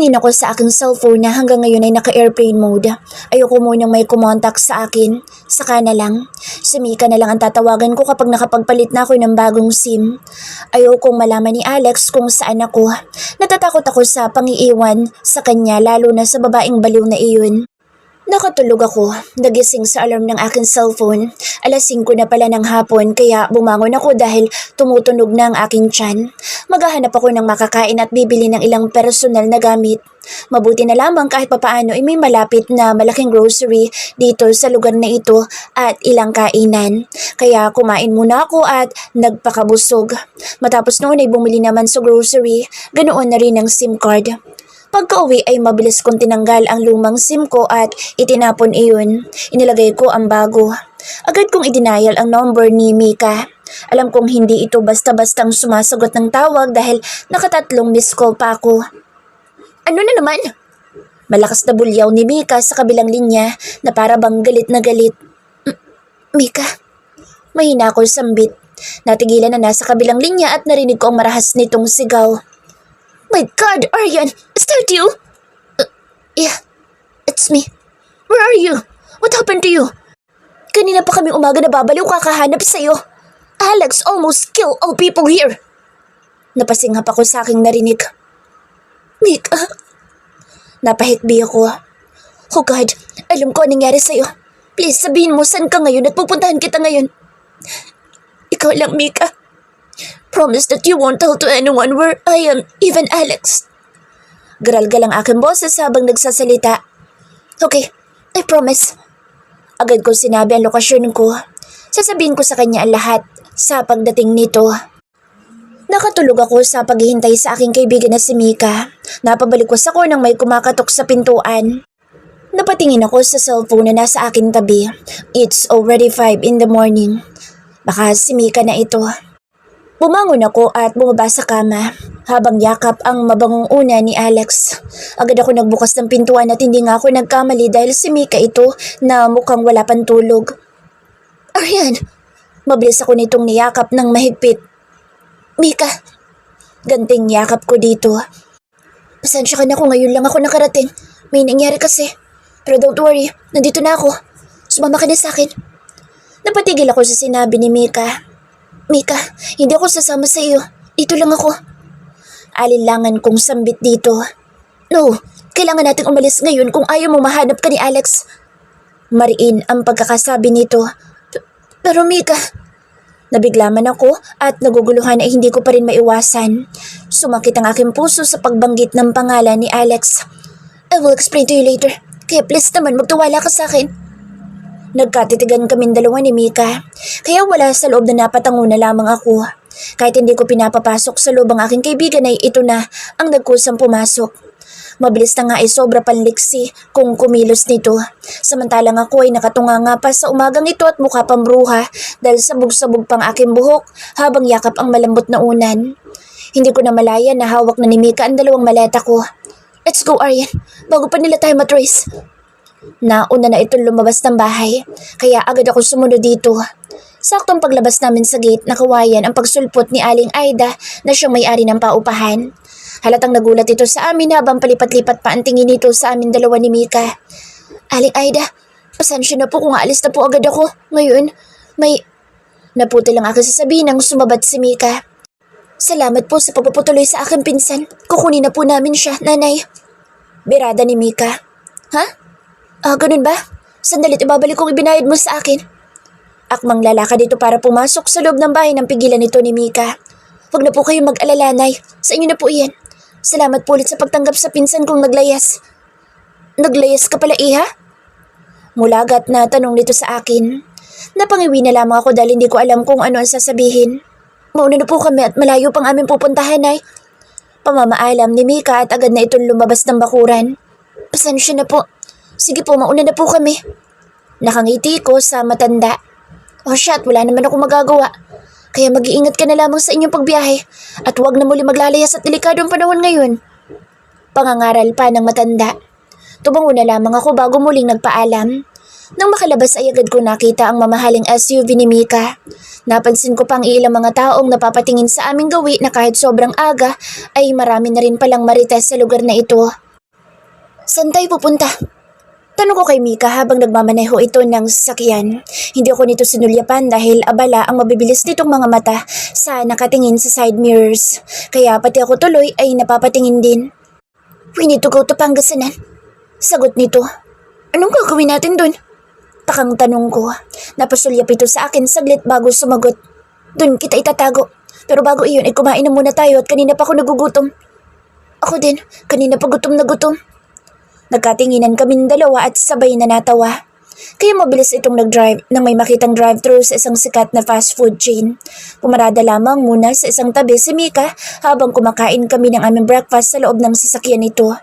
Napatingin ako sa aking cellphone na hanggang ngayon ay naka-airplane mode. Ayoko munang may kumontak sa akin. Saka na lang. Si Mika na lang ang tatawagan ko kapag nakapagpalit na ako ng bagong SIM. Ayokong malaman ni Alex kung saan ako. Natatakot ako sa pangiiwan sa kanya lalo na sa babaeng baliw na iyon. Nakatulog ako, nagising sa alarm ng aking cellphone. Alas 5 na pala ng hapon kaya bumangon ako dahil tumutunog na ang aking tiyan. Maghahanap ako ng makakain at bibili ng ilang personal na gamit. Mabuti na lamang kahit papaano ay may malapit na malaking grocery dito sa lugar na ito at ilang kainan. Kaya kumain muna ako at nagpakabusog. Matapos noon ay bumili naman sa grocery, ganoon na rin ang SIM card. Pagka-uwi ay mabilis kong tinanggal ang lumang SIM ko at itinapon iyon. Inilagay ko ang bago. Agad kong i-denial ang number ni Mika. Alam kong hindi ito basta-bastang sumasagot ng tawag dahil nakatatlong missed call pa ako. Ano na naman? Malakas na bulyaw ni Mika sa kabilang linya na para bang galit na galit. Mika, mahina ako sambit. Natigilan na nasa kabilang linya at narinig ko ang marahas nitong sigaw. My God, Aryan! Is that you? Yeah, it's me. Where are you? What happened to you? Kanina pa kami umaga na babaliw kakahanap sa'yo. Alex almost killed all people here. Napasinghap ako sa aking narinig. Mika. Napahikbi ako. Oh God, alam ko anong nangyari sa'yo. Please sabihin mo saan ka ngayon at pupuntahan kita ngayon. Ikaw lang, Mika. Promise that you won't tell to anyone where I am, even Alex. Garalgal ang aking boses habang nagsasalita. Okay, I promise. Agad ko sinabi ang lokasyon ko. Sasabihin ko sa kanya ang lahat sa pagdating nito. Nakatulog ako sa paghihintay sa aking kaibigan na si Mika. Napabalikwas ako nang may kumakatok sa pintuan. Napatingin ako sa cellphone na nasa aking tabi. It's already 5 in the morning. Baka si Mika na ito. Bumangon ako at bumaba sa kama habang yakap ang mabangong una ni Alex. Agad ako nagbukas ng pintuan at hindi nga ako nagkamali dahil si Mika ito na mukhang wala pang tulog. Aryan! Mabilis ako nitong niyakap ng mahigpit. Mika! Ganting yakap ko dito. Pasensya ka na kung ngayon lang ako nakarating. May nangyari kasi. Pero don't worry, nandito na ako. Sumama ka na sa akin. Napatigil ako sa sinabi ni Mika. Mika, hindi ako sasama sa iyo. Dito lang ako. Alinlangan kong sambit dito. No, kailangan nating umalis ngayon kung ayaw mo mahanap ka ni Alex. Mariin ang pagkakasabi nito. Pero Mika, nabiglaman ako at naguguluhan ay hindi ko pa rin maiwasan. Sumakit ang aking puso sa pagbanggit ng pangalan ni Alex. I will explain to you later. Kaya please naman magtiwala ka sa akin. Nagkatitigan kaming dalawa ni Mika, kaya wala sa loob na napatango na lamang ako. Kahit hindi ko pinapapasok sa loob ang aking kaibigan ay ito na ang nagkusang pumasok. Mabilis na nga ay sobra panliksi kung kumilos nito. Samantalang ako ay nakatunganga pa sa umagang ito at mukha pang bruha dahil sabog-sabog pang aking buhok habang yakap ang malambot na unan. Hindi ko na malaya na hawak na ni Mika ang dalawang maleta ko. Let's go, Aryan, bago pa nila tayo matrace. Nauna na itong lumabas ng bahay, kaya agad ako sumunod dito. Saktong paglabas namin sa gate, nakawayan ang pagsulpot ni Aling Aida na siyang may-ari ng paupahan. Halatang nagulat ito sa amin habang palipat-lipat pa ang tingin nito sa amin dalawa ni Mika. Aling Aida, pasensya na po kung aalis na po agad ako. Ngayon, Naputi lang aking sasabihin nang sumabat si Mika. Salamat po sa pagpaputuloy sa aking pinsan. Kukunin na po namin siya, nanay. Birada ni Mika. Ha? Ganun ba? Sandalit ibabalik kong ibinayad mo sa akin. Akmang lalakad dito para pumasok sa loob ng bahay ng pigilan nito ni Mika. Huwag na po kayong mag-alala, Nay. Sa inyo na po iyan. Salamat po ulit sa pagtanggap sa pinsan kong naglayas. Naglayas ka pala, Iha? Mulagat na tanong nito sa akin. Napangiwi na lamang ako dahil hindi ko alam kung ano ang sasabihin. Mauna na po kami at malayo pang aming pupuntahan, Nay. Pamamaalam ni Mika at agad na itong lumabas ng bakuran. Pasensya na po. Sige po, mauna na po kami. Nakangiti ko sa matanda. Oh shit, wala naman ako magagawa. Kaya mag-iingat ka na lamang sa inyong pagbiyahe at huwag na muli maglalayas at delikadong panahon ngayon. Pangangaral pa ng matanda. Tumango na lamang ako bago muling nagpaalam. Nang makalabas ay agad ko nakita ang mamahaling SUV ni Mika. Napansin ko pang ilang mga taong napapatingin sa aming gawi na kahit sobrang aga ay marami na rin palang marites sa lugar na ito. Saan tayo pupunta? Tanong ko kay Mika habang nagmamaneho ito ng sasakyan. Hindi ako nito sinulyapan dahil abala ang mabibilis nitong mga mata sa nakatingin sa side mirrors. Kaya pati ako tuloy ay napapatingin din. We need to go to Pangasinan. Sagot nito. Anong gagawin natin dun? Takang tanong ko. Napasulyap ito sa akin saglit bago sumagot. Dun kita itatago. Pero bago iyon ay kumain na muna tayo at kanina pa ako nagugutom. Ako din, kanina pa gutom na gutom. Nagkatinginan kaming dalawa at sabay na natawa. Kaya mabilis itong nag-drive nang may makitang drive-thru sa isang sikat na fast food chain. Pumarada lamang muna sa isang tabi si Mika habang kumakain kami ng aming breakfast sa loob ng sasakyan nito.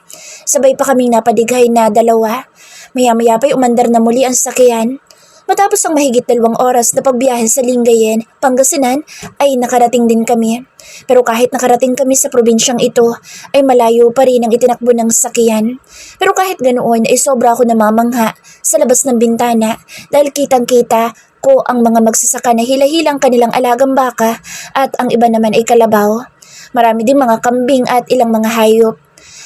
Sabay pa kaming napadighay na dalawa. Maya-maya pa'y umandar na muli ang sasakyan. Matapos ang mahigit 2 oras na pagbiyahe sa Lingayen, Pangasinan, ay nakarating din kami. Pero kahit nakarating kami sa probinsyang ito, ay malayo pa rin ang itinakbo ng sasakyan. Pero kahit ganoon ay sobra ako namamangha sa labas ng bintana dahil kitang-kita ko ang mga magsasaka na hila-hilang kanilang alagang baka at ang iba naman ay kalabaw. Marami din mga kambing at ilang mga hayop.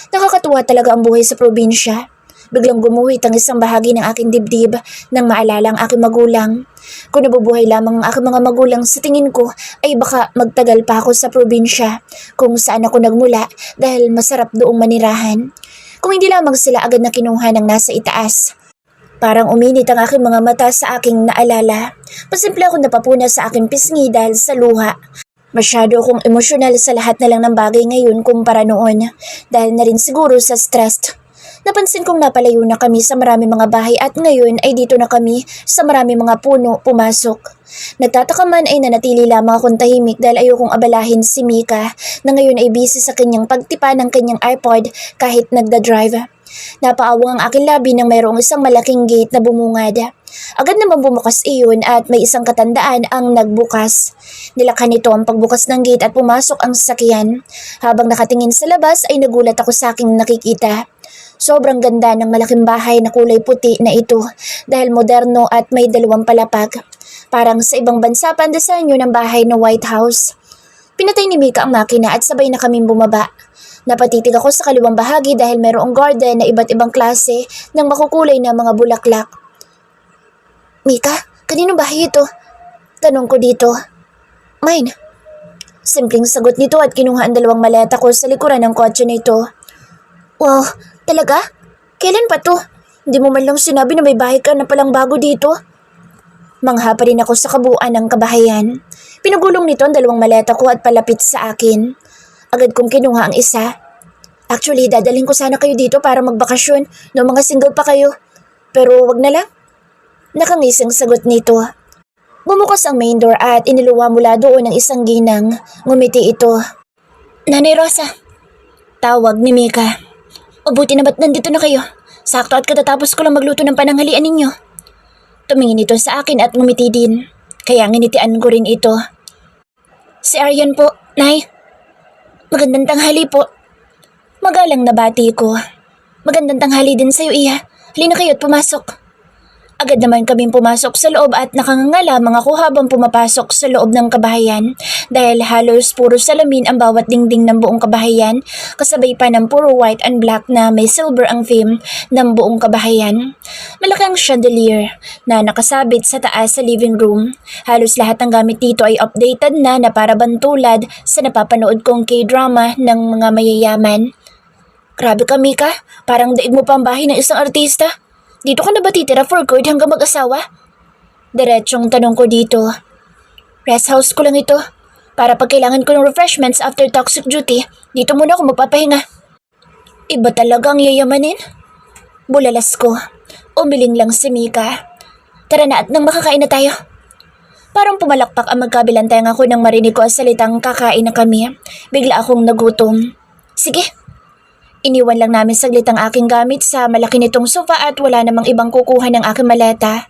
Nakakatuwa talaga ang buhay sa probinsya. Biglang gumuhit ang isang bahagi ng aking dibdib nang maalala ang aking magulang. Kung nabubuhay lamang ang aking mga magulang sa tingin ko ay baka magtagal pa ako sa probinsya kung saan ako nagmula dahil masarap doong manirahan. Kung hindi lamang sila agad na kinuha ng nasa itaas. Parang uminit ang aking mga mata sa aking naalala. Pasimple ako napapuna sa aking pisngi dahil sa luha. Masyado akong emosyonal sa lahat na lang ng bagay ngayon kumpara noon dahil na rin siguro sa stress. Napansin kong napalayo na kami sa marami mga bahay at ngayon ay dito na kami sa marami mga puno pumasok. Nagtataka man ay nanatili lamang akong tahimik dahil ayokong abalahin si Mika na ngayon ay busy sa kanyang pagtipa ng kanyang iPod kahit nagda-drive. Napaawang ang aking labi nang mayroong isang malaking gate na bumungad. Agad naman bumukas iyon at may isang katandaan ang nagbukas. Nilakhan nito ang pagbukas ng gate at pumasok ang sasakyan. Habang nakatingin sa labas ay nagulat ako sa aking nakikita. Sobrang ganda ng malaking bahay na kulay puti na ito dahil moderno at may 2 palapag. Parang sa ibang bansa pa ang disenyo ng bahay na White House. Pinatay ni Mika ang makina at sabay na kaming bumaba. Napatitig ako sa kaliwang bahagi dahil mayroong garden na iba't ibang klase ng makukulay na mga bulaklak. Mika, kaninong bahay ito? Tanong ko dito. Mine. Simpleng sagot nito at kinuha ang 2 maleta ko sa likuran ng kotse nito. Wow, talaga? Kailan pa to? Hindi mo man lang sinabi na may bahay ka na palang bago dito. Mangha pa rin ako sa kabuuan ng kabahayan. Pinagulong nito ang 2 maleta ko at palapit sa akin. Agad kong kinuha ang isa. Actually, dadalhin ko sana kayo dito para magbakasyon noong mga single pa kayo. Pero wag na lang. Nakangising sagot nito. Bumukas ang main door at iniluwa mula doon ng isang ginang. Ngumiti ito. Nanay Rosa. Tawag ni Mika. O buti na ba't nandito na kayo? Sakto at katatapos ko lang magluto ng pananghalian ninyo. Tumingin ito sa akin at ngumiti din. Kaya nginitian ko rin ito. Si Aryan po, Nay. Magandang tanghali po. Magalang na bati ko. Magandang tanghali din sa'yo, Iya. Halina kayo at pumasok. Agad naman kaming pumasok sa loob at nakanganga lamang ako habang pumapasok sa loob ng kabahayan dahil halos puro salamin ang bawat dingding ng buong kabahayan kasabay pa ng puro white and black na may silver ang theme ng buong kabahayan. Malaki ang chandelier na nakasabit sa taas sa living room. Halos lahat ng gamit dito ay updated na para bantulad sa napapanood kong K-drama ng mga mayayaman. Grabe ka, Mika. Parang daig mo pa ang bahay ng isang artista. Dito ka na ba titira for good hanggang mag-asawa? Diretsong tanong ko dito. Rest house ko lang ito. Para pag kailangan ko ng refreshments after toxic duty, dito muna ako magpapahinga. Iba talaga ang yayamanin. Bulalas ko. Umiling lang si Mika. Tara na at nang makakain na tayo. Parang pumalakpak ang magkabilang tenga ko nang marinig ko ang salitang kakain na kami. Bigla akong nagutom. Sige. Iniwan lang namin saglit ang aking gamit sa malaki nitong sofa at wala namang ibang kukuha ng aking maleta.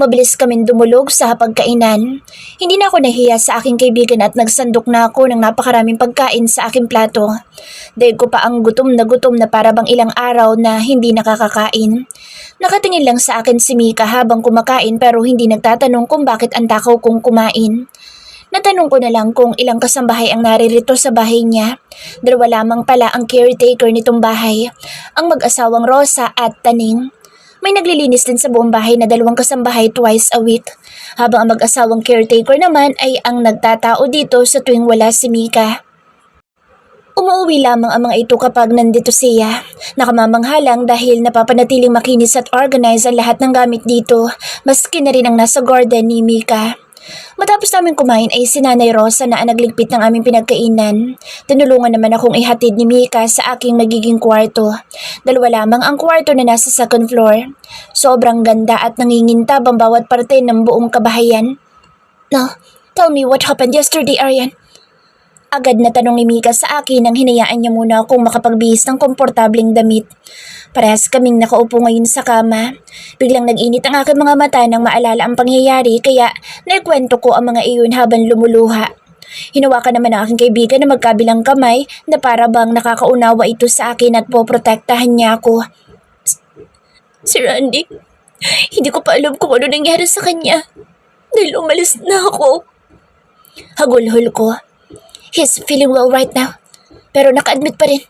Mabilis kaming dumulog sa hapagkainan. Hindi na ako nahiya sa aking kaibigan at nagsandok na ako ng napakaraming pagkain sa aking plato. Dahil ko pa ang gutom na para bang ilang araw na hindi nakakakain. Nakatingin lang sa akin si Mika habang kumakain pero hindi nagtatanong kung bakit ang takaw kong kumain. Natanong ko na lang kung ilang kasambahay ang naririto sa bahay niya. Dalawa lamang pala ang caretaker nitong bahay, ang mag-asawang Rosa at Taning. May naglilinis din sa buong bahay na 2 kasambahay twice a week, habang ang mag-asawang caretaker naman ay ang nagtatao dito sa tuwing wala si Mika. Umuwi lamang ang mga ito kapag nandito siya. Nakamamanghalang dahil napapanatiling makinis at organize ang lahat ng gamit dito, maski na rin ang nasa garden ni Mika. Matapos namin kumain ay si Nanay Rosa na ang nagligpit ng aming pinagkainan. Tinulungan naman akong ihatid ni Mika sa aking magiging kwarto. 2 lamang ang kwarto na nasa 2nd floor. Sobrang ganda at nangingintab ang bawat parte ng buong kabahayan. "No, tell me what happened yesterday, Aryan?" Agad na tanong ni Mika sa akin nang hinayaan niya muna akong makapagbihis ng komportabling damit. Parehas kaming nakaupo ngayon sa kama. Biglang nag-init ang aking mga mata nang maalala ang pangyayari kaya naikwento ko ang mga iyon habang lumuluha. Hinawakan naman ang aking kaibigan na magkabilang kamay na para bang nakakaunawa ito sa akin at poprotektahan niya ako. "Si Randy, hindi ko pa alam kung ano nangyari sa kanya dahil umalis na ako." Hagulhol ko. "He's feeling well right now, pero naka-admit pa rin."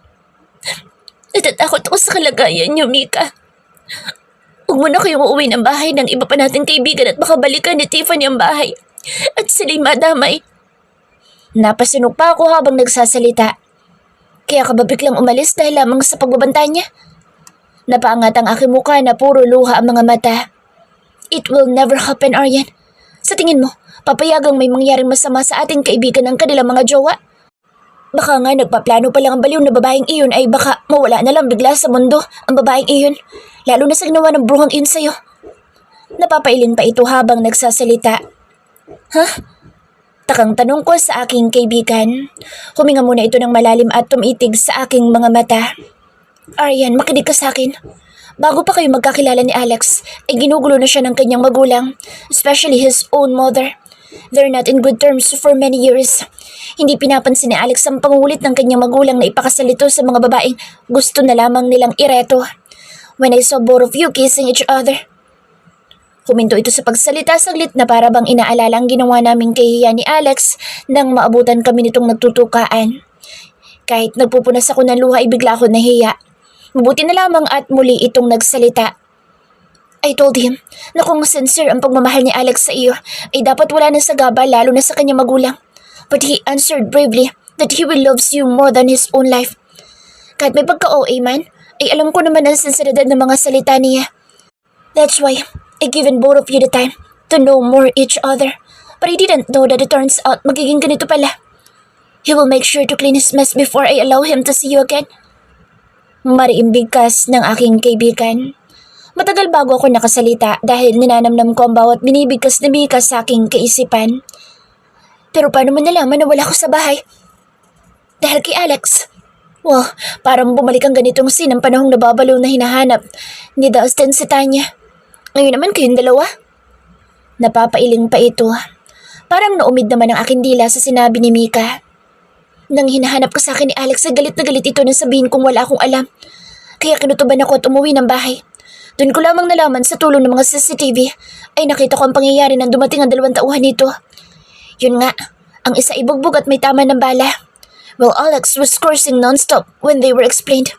"Natatakot ako sa kalagayan niyo, Mika. Huwag mo na kayong uuwi ng bahay ng iba pa nating kaibigan at baka balikan ni Tiffany ang bahay at sila'y madamay." Napasinog pa ako habang nagsasalita. "Kaya ka ba biglang umalis dahil lamang sa pagbabanta niya?" Napaangat ang aking mukha na puro luha ang mga mata. "It will never happen, Aryan. Sa tingin mo, papayagang may mangyaring masama sa ating kaibigan ng kanilang mga jowa? Baka nga nagpaplano pa lang ang baliw na babaeng iyon ay baka mawala na lang bigla sa mundo ang babaeng iyon, lalo na sa ginawa ng bruhang iyon sa'yo." Napapailin pa ito habang nagsasalita. "Huh?" Takang tanong ko sa aking kaibigan. Huminga muna ito ng malalim at tumitig sa aking mga mata. "Aryan, makinig ka sa akin. Bago pa kayo magkakilala ni Alex, ay ginugulo na siya ng kanyang magulang, especially his own mother. They're not in good terms for many years. Hindi pinapansin ni Alex ang pangulit ng kanyang magulang na ipakasal ito sa mga babaeng gusto na lamang nilang ireto. When I saw both of you kissing each other." Huminto ito sa pagsalita saglit na para bang inaalala ang ginawa naming kahihiyan ni Alex nang maabutan kami nitong nagtutukaan. Kahit nagpupunas ako ng luha ay bigla ako nahiya. Mabuti na lamang at muli itong nagsalita. "I told him na kung sincere ang pagmamahal ni Alex sa iyo ay dapat wala na sa gaba lalo na sa kanyang magulang. But he answered bravely that he will loves you more than his own life. Kahit may pagka-OA man, ay alam ko naman ang sinseridad ng mga salita niya. That's why I given both of you the time to know more each other. But I didn't know that it turns out magiging ganito pala. He will make sure to clean his mess before I allow him to see you again." Mariimbigkas ng aking kaibigan. Matagal bago ako nakasalita dahil ninanamnam ko ang bawat binibigkas na Mika sa aking kaisipan. "Pero paano mo nalaman na wala ako sa bahay?" "Dahil kay Alex." Wow, parang bumalik ang ganitong scene ng panahong nababaliw na hinahanap ni Dustin si Tanya. Ngayon naman kayong dalawa. Napapailing pa ito. Parang naumid naman ang aking dila sa sinabi ni Mika. Nang hinahanap ko sa akin ni Alex, galit na galit ito nang sabihin kong wala akong alam. Kaya kinutuban ako at umuwi ng bahay. Doon ko lamang nalaman sa tulong ng mga CCTV ay nakita ko ang pangyayari nang dumating ang 2 tauhan nito. Yun nga, ang isa ibugbog at may tama ng bala. Well, Alex was cursing non-stop when they were explained.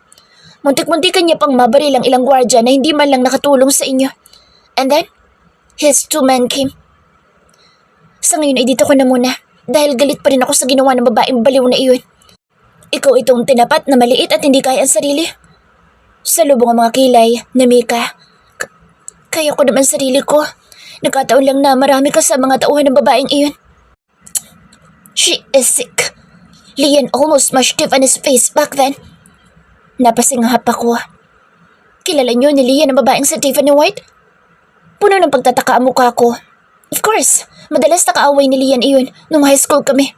Muntik-muntikan niya pang mabaril ang ilang gwardya na hindi man lang nakatulong sa inyo. And then, his 2 men came. Sa ngayon ay dito ko na muna dahil galit pa rin ako sa ginawa ng babaeng baliw na iyon. Ikaw itong tinapat na maliit at hindi kaya ang sarili. Sa lubong ang mga kilay na Mika. Kaya ko naman sarili ko. Nagkataon lang na marami ka sa mga tauhan ng babaeng iyon. She is sick. Lian almost smashed Tiffany's face back then. Napasinghap ako. Kilala niyo ni Lian ang babaeng si Tiffany White? Puno ng pagtataka ang mukha ko. Of course, madalas nakaaway ni Lian iyon nung high school kami.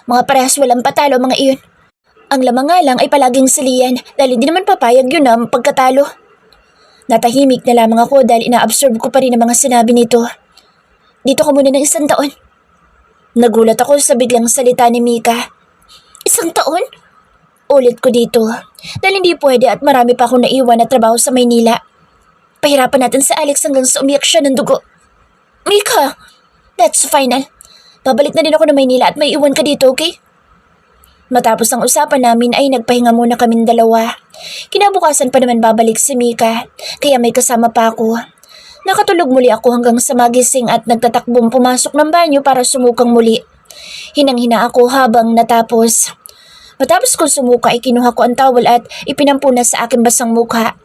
Mga parehas walang patalo mga iyon. Ang lamang nga lang ay palaging si Lian dahil hindi naman papayag yun ang pagkatalo. Natahimik na lamang ako dahil ina-absorb ko pa rin ang mga sinabi nito. Dito ka muna ng 1 taon. Nagulat ako sa biglang salita ni Mika. 1 taon? Ulit ko dito dahil hindi pwede at marami pa akong naiwan na trabaho sa Maynila. Pahirapan natin sa Alex hanggang sa umiyak siya ng dugo. Mika, that's final. Babalik na din ako ng Maynila at may iwan ka dito, okay? Matapos ang usapan namin ay nagpahinga muna kaming dalawa. Kinabukasan pa naman babalik si Mika, kaya may kasama pa ako. Nakatulog muli ako hanggang sa magising at nagtatakbong pumasok ng banyo para sumukang muli. Hinang-hina ako habang natapos. Matapos kong sumuka ay kinuha ko ang towel at ipinampuna sa aking basang mukha.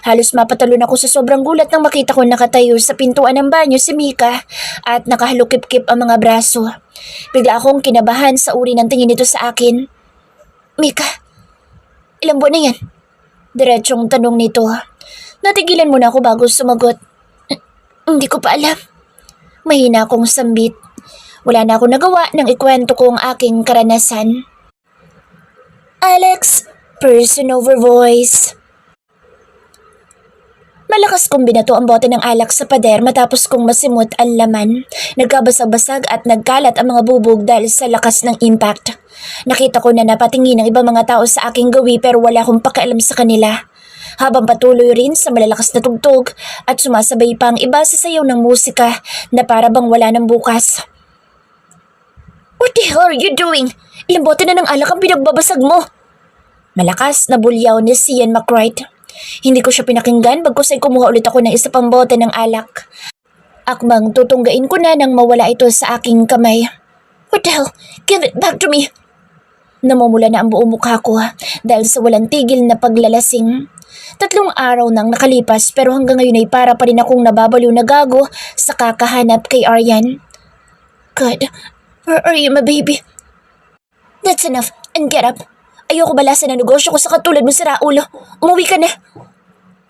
Halos mapatalon ako sa sobrang gulat nang makita ko nakatayo sa pintuan ng banyo si Mika at nakahalukip-kip ang mga braso. Bigla akong kinabahan sa uri ng tingin nito sa akin. Mika, ilang buwan na yan? Diretsong tanong nito. Natigilan muna ako bago sumagot. Hindi ko pa alam. Mahina akong sambit. Wala na akong nagawa nang ikwento ko ang aking karanasan. Alex, person over voice. Malakas kong binato ang bote ng alak sa pader matapos kong masimot ang laman. Nagkabasag-basag at nagkalat ang mga bubog dahil sa lakas ng impact. Nakita ko na napatingin ng ibang mga tao sa aking gawi pero wala akong pakialam sa kanila. Habang patuloy rin sa malalakas na tugtog at sumasabay pa ang iba sa sayaw ng musika na para bang wala ng bukas. What the hell are you doing? Ilang bote na ng alak ang pinagbabasag mo? Malakas na bulyaw ni Cian McCright. Hindi ko siya pinakinggan bagkus ay kumuha ulit ako ng isa pang bote ng alak. Akmang tutunggain ko na nang mawala ito sa aking kamay. What the hell? Give it back to me! Namumula na ang buong mukha ko dahil sa walang tigil na paglalasing. 3 araw nang nakalipas pero hanggang ngayon ay para pa rin akong nababaliw na gago sa kakahanap kay Aryan. God, where are you, my baby? That's enough and get up. Ayoko balasan ang negosyo ko sa katulad mo, sira ulo. Umuwi ka na.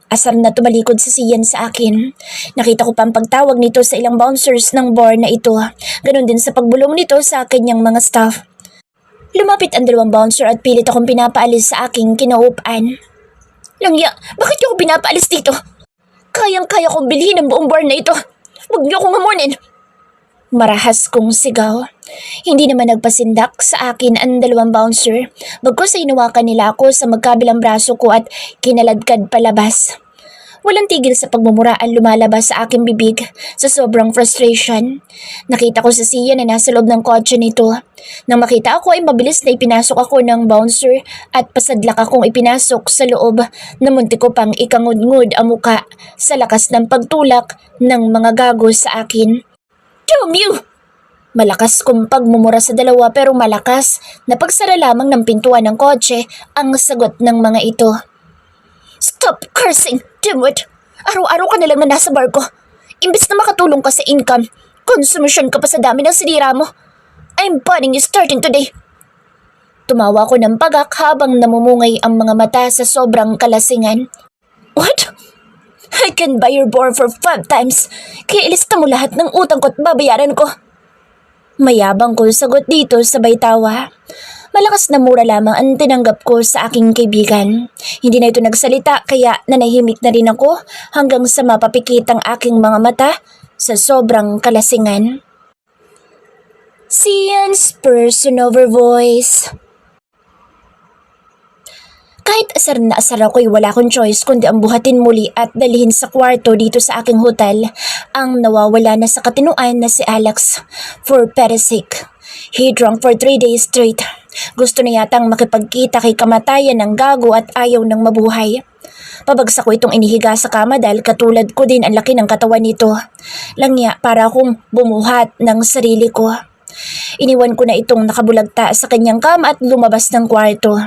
Asar na tumalikod si Cian sa akin. Nakita ko pa ang pagtawag nito sa ilang bouncers ng bar na ito. Ganon din sa pagbulong nito sa kanyang mga staff. Lumapit ang 2 bouncer at pilit akong pinapaalis sa aking kinaupan. Langya, bakit niyo ako pinapaalis dito? Kayang-kaya kong bilhin ang buong bar na ito. Huwag niyo akong hamunin. Marahas kong sigaw. Hindi naman nagpasindak sa akin ang 2 bouncer. Bagkus ay hinawakan nila ako sa magkabilang braso ko at kinaladkad palabas. Walang tigil sa pagmumura ang lumalabas sa aking bibig sa sobrang frustration. Nakita ko sa siya na nasa loob ng kotse nito. Nang makita ako ay mabilis na ipinasok ako ng bouncer at pasadlak akong ipinasok sa loob na munti ko pang ikangud-ngud ang muka sa lakas ng pagtulak ng mga gago sa akin. Damn you! Malakas kong pagmumura sa 2 pero malakas na pagsara lamang ng pintuan ng kotse ang sagot ng mga ito. Stop cursing, dimwit! Araw-araw ka na lang na nasa bar ko. Imbes na makatulong ka sa income, konsumisyon ka pa sa dami ng sinira mo. I'm banning you starting today. Tumawa ko ng pagak habang namumungay ang mga mata sa sobrang kalasingan. What? I can buy your bar for 5 times. Kaya ilista mo lahat ng utang ko at babayaran ko. Mayabang ko sagot dito sabay tawa. Malakas na mura lamang ang tinanggap ko sa aking kaibigan. Hindi na ito nagsalita kaya nanahimik na rin ako hanggang sa mapapikit ang aking mga mata sa sobrang kalasingan. Cian's person over voice. Kahit asar na asar ako'y wala akong choice kundi ang buhatin muli at dalhin sa kwarto dito sa aking hotel ang nawawala na sa katinuan na si Alex. For Pete's sake. He drunk for 3 days straight. Gusto na yatang makipagkita kay kamatayan ng gago at ayaw ng mabuhay. Pabagsak ko itong inihiga sa kama dahil katulad ko din ang laki ng katawan nito. Langya para akong bumuhat ng sarili ko. Iniwan ko na itong nakabulagta sa kanyang kama at lumabas ng kwarto.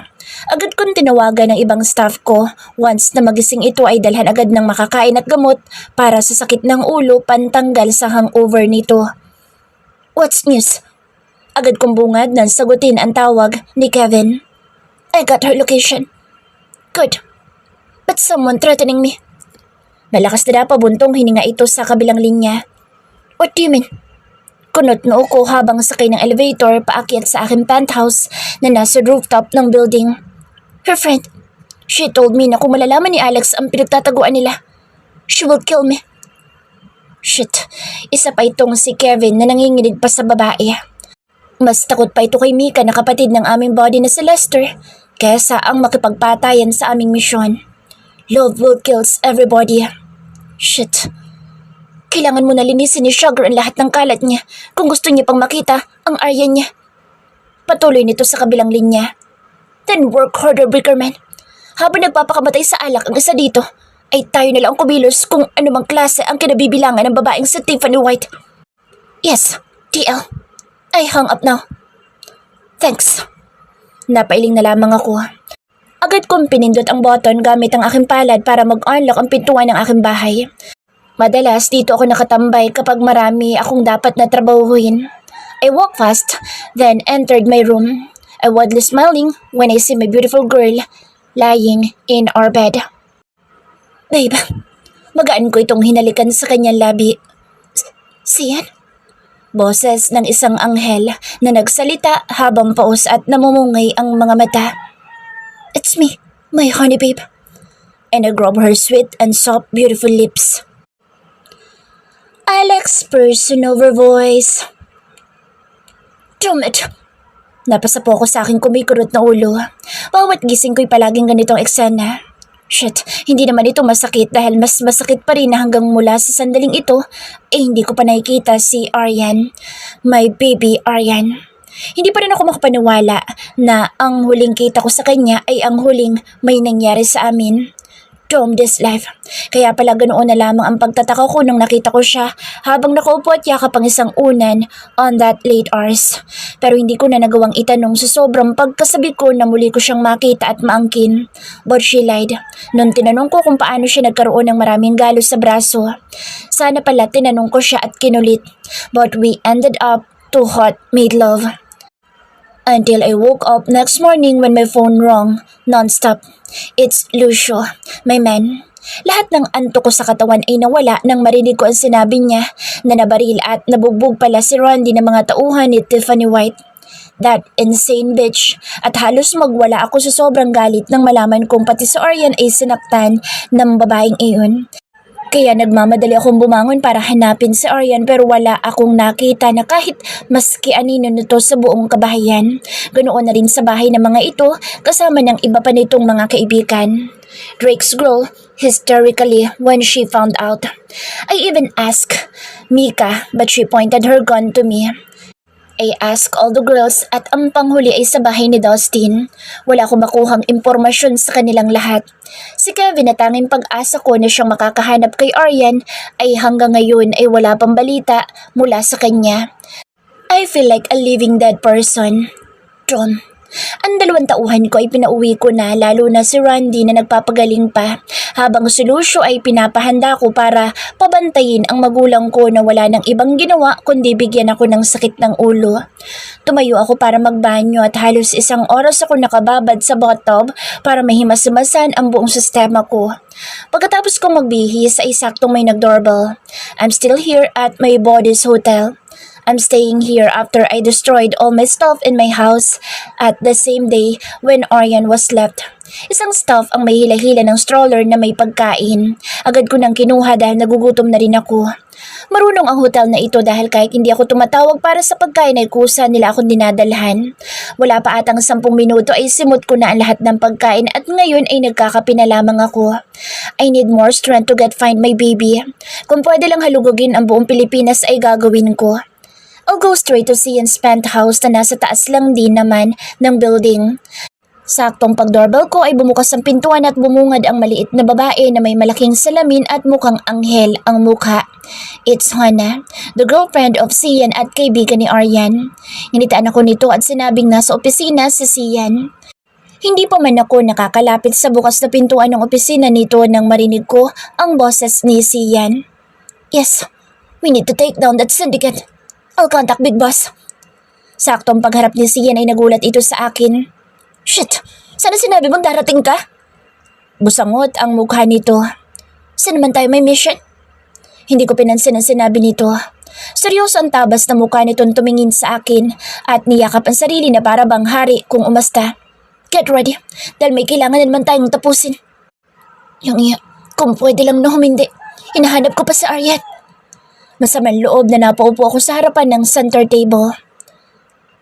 Agad kong tinawagan ng ibang staff ko. Once na magising ito ay dalhan agad ng makakain at gamot para sa sakit ng ulo pantanggal sa hangover nito. What's news? Agad kong bungad nang sagutin ang tawag ni Kevin. I got her location. Good. But someone threatening me. Malakas na pabuntong hininga ito sa kabilang linya. What do you mean? Kunot noo ko habang sakay ng elevator paakyat sa aking penthouse na nasa rooftop ng building. Her friend, she told me na kung malalaman ni Alex ang pinagtataguan nila, she will kill me. Shit, isa pa itong si Kevin na nanginginig pa sa babae. Mas takot pa ito kay Mika na kapatid ng aming body na si Lester kaysa ang makipagpatayan sa aming misyon. Love will kills everybody. Shit. Kailangan mo na linisin ni Sugar ang lahat ng kalat niya kung gusto niya pang makita ang Aryan niya. Patuloy nito sa kabilang linya. Then work harder, Brickerman. Habang nagpapakamatay sa alak ang isa dito, ay tayo na lang ang kumilos kung anumang klase ang kinabibilangan ng babaeng si Tiffany White. Yes, TL. I hung up now. Thanks. Napailing na lamang ako. Agad kong pinindot ang button gamit ang aking palad para mag-unlock ang pintuan ng aking bahay. Madalas dito ako nakatambay kapag marami akong dapat na trabahuhin. I walked fast, then entered my room. I wildly smiling when I see my beautiful girl lying in our bed. Babe, magaan ko itong hinalikan sa kanyang labi. Siyan? Boses ng isang anghel na nagsalita habang paus at namumungay ang mga mata. It's me, my honey babe. And I grab her sweet and soft beautiful lips. Alex person over voice. Damn it. Napasa po ako sa aking kumikurot na ulo. Bawat gising ko'y palaging ganitong eksena. Shit, hindi naman ito masakit dahil mas masakit pa rin na hanggang mula sa sandaling ito, hindi ko pa nakikita si Aryan. My baby Aryan. Hindi pa rin ako makapaniwala na ang huling kita ko sa kanya ay ang huling may nangyari sa amin. Damn this life. Kaya pala ganoon na lamang ang pagtataka ko nung nakita ko siya habang nakaupo at yakap ang isang unan on that late hours. Pero hindi ko na nagawang itanong sa sobrang pagkasabi ko na muli ko siyang makita at maangkin. But she lied. Nung tinanong ko kung paano siya nagkaroon ng maraming galos sa braso. Sana pala tinanong ko siya at kinulit. But we ended up too hot, made love. Until I woke up next morning when my phone rang non-stop. It's Lucio, my man. Lahat ng antok ko sa katawan ay nawala nang marinig ko ang sinabi niya na nabaril at nabugbog pala si Randy ng mga tauhan ni Tiffany White. That insane bitch. At halos magwala ako sa sobrang galit nang malaman kong pati si Aryan ay sinaktan ng babaeng iyon. Kaya nagmamadali akong bumangon para hanapin si Aryan pero wala akong nakita na kahit maski anino nito sa buong kabahayan. Ganoon na rin sa bahay ng mga ito kasama ng iba pa nitong mga kaibigan. Drake's girl hysterically when she found out. I even asked Mika but she pointed her gun to me. I asked all the girls at ang panghuli ay sa bahay ni Dustin. Wala akong makuhang impormasyon sa kanilang lahat. Si Kevin na tanging pag-asa ko na siyang makakahanap kay Aryan ay hanggang ngayon ay wala pang balita mula sa kanya. I feel like a living dead person. John. Ang 2 tauhan ko ay pinauwi ko na lalo na si Randy na nagpapagaling pa habang si Lucio ay pinapahanda ko para pabantayin ang magulang ko na wala ng ibang ginawa kundi bigyan ako ng sakit ng ulo. Tumayo ako para magbanyo at halos 1 oras ako nakababad sa bathtub para mahimas-himasan ang buong sistema ko. Pagkatapos kong magbihis ay saktong may nag-doorbell. I'm still here at my body's hotel. I'm staying here after I destroyed all my stuff in my house at the same day when Aryan was left. Isang stuff ang may hila-hila ng stroller na may pagkain. Agad ko nang kinuha dahil nagugutom na rin ako. Marunong ang hotel na ito dahil kahit hindi ako tumatawag para sa pagkain ay kusa nila akong dinadalhan. Wala pa atang 10 minuto ay simot ko na ang lahat ng pagkain at ngayon ay nagkakape na lamang ako. I need more strength to find my baby. Kung pwede lang halugugin ang buong Pilipinas ay gagawin ko. I'll go straight to Sian's penthouse na nasa taas lang din naman ng building. Saktong pag-doorbell ko ay bumukas ang pintuan at bumungad ang maliit na babae na may malaking salamin at mukhang anghel ang mukha. It's Hannah, the girlfriend of Sian at kaibigan ni Aryan. Initaan ako nito at sinabing nasa opisina si Sian. Hindi pa man ako nakakalapit sa bukas na pintuan ng opisina nito nang marinig ko ang boses ni Sian. Yes, we need to take down that syndicate. I'll contact Big Boss. Saktong pagharap ni Sian ay nagulat ito sa akin. Shit! Sana sinabi mong darating ka? Busangot ang mukha nito. Saan naman tayo may mission? Hindi ko pinansin ang sinabi nito. Seryoso ang tabas na mukha nitong tumingin sa akin at niyakap ang sarili na para bang hari kung umasta. Get ready, dahil may kailangan na naman tayong tapusin. Yung iya, kung pwede lang na humindi. Hinahanap ko pa si Aryan. Masamang loob na napaupo ako sa harapan ng center table.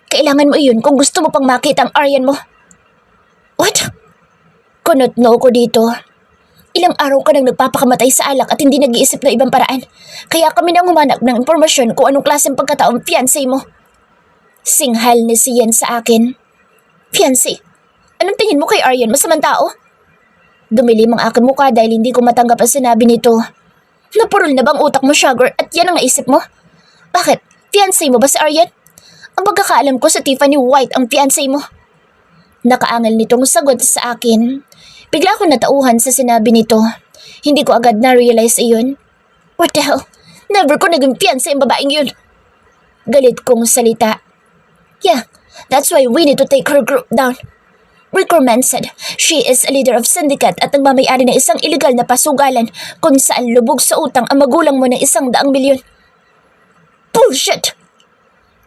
Kailangan mo iyon kung gusto mo pang makita ang Aryan mo. What? Kunot no ko dito. Ilang araw ka nang nagpapakamatay sa alak at hindi nag-iisip ng ibang paraan. Kaya kami nang humanap ng impormasyon kung anong klaseng pagkataong fiancé mo. Singhal ni Sian sa akin. Fiancé? Anong tingin mo kay Aryan? Masamang tao? Dumilim ang aking mukha dahil hindi ko matanggap ang sinabi nito. Napurol na bang utak mo, Sugar, at yan ang naisip mo? Bakit? Fiancé mo ba si Aryan? Ang pagkakaalam ko sa Tiffany White ang fiancé mo. Nakaangal nitong sagot sa akin. Bigla akong natauhan sa sinabi nito. Hindi ko agad na-realize iyon. What the hell? Never ko naging fiancé ang babaeng yun. Galit kong salita. Yeah, that's why we need to take her group down. Rick Roman said she is a leader of syndicate at nagmamayari ng isang illegal na pasugalan kung saan lubog sa utang ang magulang mo ng 100 milyon. Bullshit!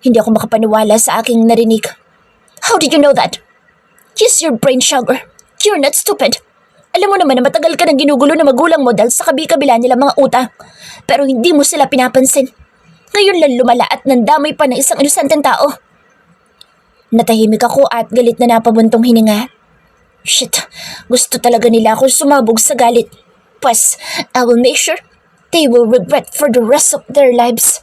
Hindi ako makapaniwala sa aking narinig. How did you know that? Use your brain, Sugar. You're not stupid. Alam mo naman na matagal ka nang ginugulo na magulang mo dahil sa kabi-kabila nila mga utang. Pero hindi mo sila pinapansin. Ngayon lang lumala at nandamay pa ng isang inosenteng tao. Natahimik ako at galit na napabuntong hininga. Shit, gusto talaga nila ako sumabog sa galit. Pues, I will make sure they will regret for the rest of their lives.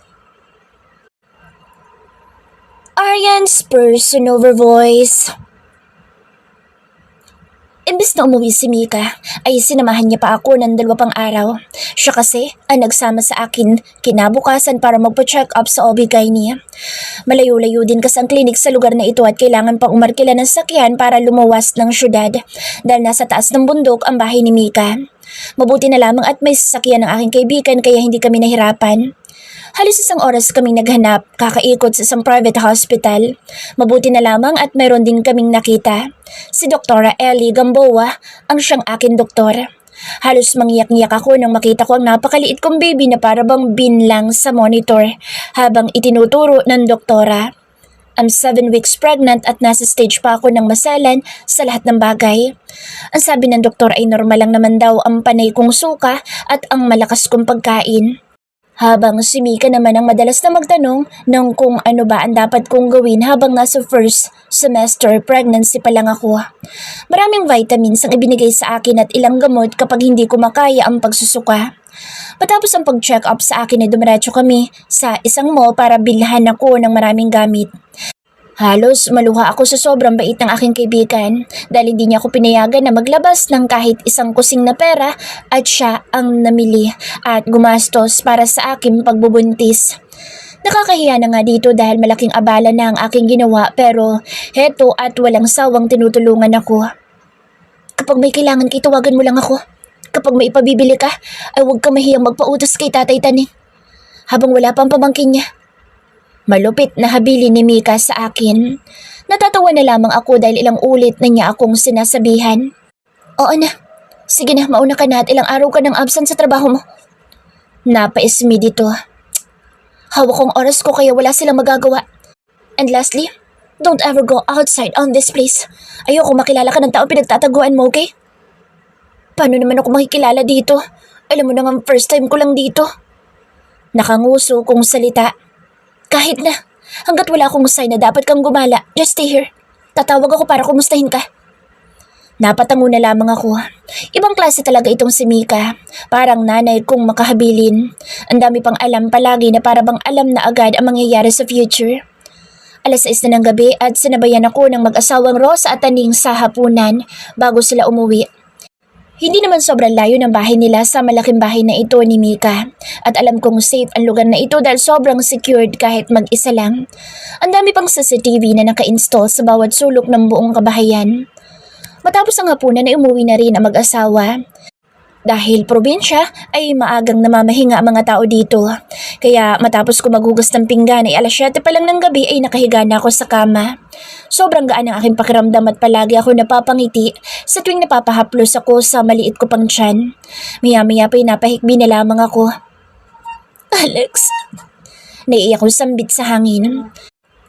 Aryan's person-over voice. Imbes na umuwi si Mika, ay sinamahan niya pa ako ng 2 pang araw. Siya kasi ang nagsama sa akin kinabukasan para magpa-check up sa OB-GYN. Malayo-layo din kasi ang klinik sa lugar na ito at kailangan pang umarkila ng sakyan para lumuwas ng syudad dahil nasa taas ng bundok ang bahay ni Mika. Mabuti na lamang at may sasakyan ng aking kaibigan kaya hindi kami nahirapan. Halos 1 oras kaming naghanap, kakaikot sa isang private hospital. Mabuti na lamang at mayroon din kaming nakita. Si Dr. Ellie Gamboa ang siyang akin doktor. Halos mangyak-ngyak ako nang makita ko ang napakaliit kong baby na para bang binlang sa monitor habang itinuturo ng doktora. I'm 7 weeks pregnant at nasa stage pa ako ng masalan sa lahat ng bagay. Ang sabi ng doktor ay normal lang naman daw ang panay kong suka at ang malakas kong pagkain. Habang si Mika naman ang madalas na magtanong ng kung ano ba ang dapat kong gawin habang nasa first semester pregnancy pa lang ako. Maraming vitamins ang ibinigay sa akin at ilang gamot kapag hindi ko makaya ang pagsusuka. Patapos ang pag-check up sa akin ay dumiretso kami sa isang mall para bilhan ako ng maraming gamit. Halos maluha ako sa sobrang bait ng aking kaibigan dahil hindi niya ako pinayagan na maglabas ng kahit isang kusing na pera at siya ang namili at gumastos para sa aking pagbubuntis. Nakakahiya na nga dito dahil malaking abala na ang aking ginawa pero heto at walang sawang tinutulungan ako. Kapag may kailangan kay tawagan mo lang ako. Kapag may ipabibili ka ay huwag ka mahiyang magpautos kay Tatay Taning. Habang wala pang pamangkin niya. Malupit na habili ni Mika sa akin. Natatawa na lamang ako dahil ilang ulit na niya akong sinasabihan. Oo na, sige na mauna ka na at ilang araw ka ng absent sa trabaho mo. Napaismi dito. Hawak kong oras ko kaya wala silang magagawa. And lastly, don't ever go outside on this place. Ayoko makilala ka ng taong pinagtataguan mo, okay? Paano naman ako makikilala dito? Alam mo naman first time ko lang dito. Nakanguso kong salita. Kahit na, hanggat wala akong sign na dapat kang gumala, just stay here. Tatawag ako para kumustahin ka. Napatango na lamang ako. Ibang klase talaga itong si Mika. Parang nanay kong makahabilin. Ang dami pang alam palagi na para bang alam na agad ang mangyayari sa future. 6:00 na ng gabi at sinabayan ako ng mag-asawang Rosa at Taning sa hapunan bago sila umuwi. Hindi naman sobrang layo ng bahay nila sa malaking bahay na ito ni Mika. At alam kong safe ang lugar na ito dahil sobrang secured kahit mag-isa lang. Ang dami pang CCTV na naka-install sa bawat sulok ng buong kabahayan. Matapos ang hapunan ay umuwi na rin ang mag-asawa. Dahil probinsya ay maagang namamahinga ang mga tao dito. Kaya matapos ko maghugas ng pinggan ay 7:00 pa lang ng gabi ay nakahiga na ako sa kama. Sobrang gaan ang aking pakiramdam at palagi ako napapangiti sa tuwing napapahaplos ako sa maliit ko pang tiyan. Maya-maya pa napahikbi na lamang ako. Alex, naiiyak ko sambit sa hangin.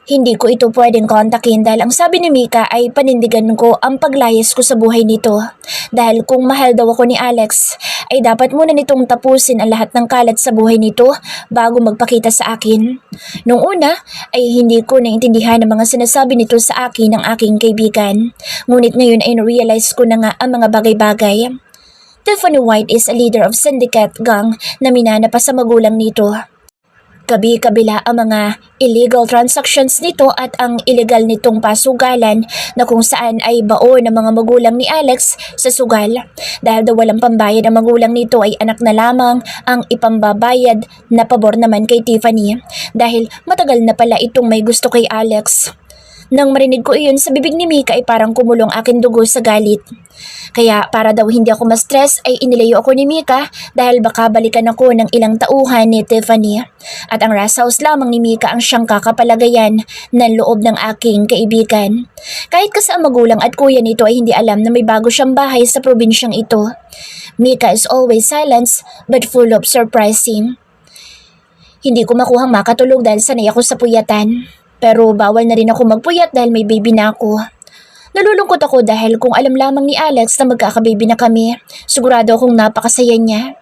Hindi ko ito pwedeng kontakin dahil ang sabi ni Mika ay panindigan ko ang paglayas ko sa buhay nito. Dahil kung mahal daw ako ni Alex, ay dapat muna nitong tapusin ang lahat ng kalat sa buhay nito bago magpakita sa akin. Nung una ay hindi ko naintindihan ang mga sinasabi nito sa akin ng aking kaibigan. Ngunit ngayon ay na-realize ko na nga ang mga bagay-bagay. Tiffany White is a leader of syndicate gang na minana pa sa magulang nito. Kabi-kabila ang mga illegal transactions nito at ang illegal nitong pasugalan na kung saan ay baon ng mga magulang ni Alex sa sugal. Dahil daw walang pambayad ang magulang nito ay anak na lamang ang ipambabayad na pabor naman kay Tiffany dahil matagal na pala itong may gusto kay Alex. Nang marinig ko iyon sa bibig ni Mika ay parang kumulong aking dugo sa galit. Kaya para daw hindi ako ma-stress ay inilayo ako ni Mika dahil baka balikan ako ng ilang tauhan ni Tiffany. At ang rest house lamang ni Mika ang siyang kakapalagayan ng loob ng aking kaibigan. Kahit kasi ang magulang at kuya nito ay hindi alam na may bago siyang bahay sa probinsyang ito. Mika is always silent but full of surprising. Hindi ko makuhang makatulog dahil sanay ako sa puyatan. Pero bawal na rin ako magpuyat dahil may baby na ako. Nalulungkot ako dahil kung alam lamang ni Alex na magkakababy na kami, sigurado akong napakasaya niya.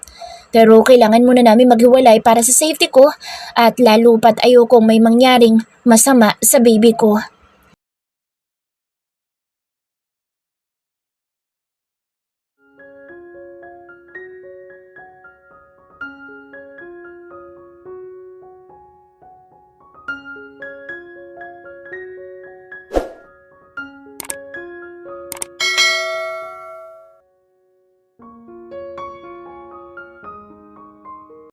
Pero kailangan muna namin maghiwalay para sa safety ko at lalo pat ayokong may mangyaring masama sa baby ko.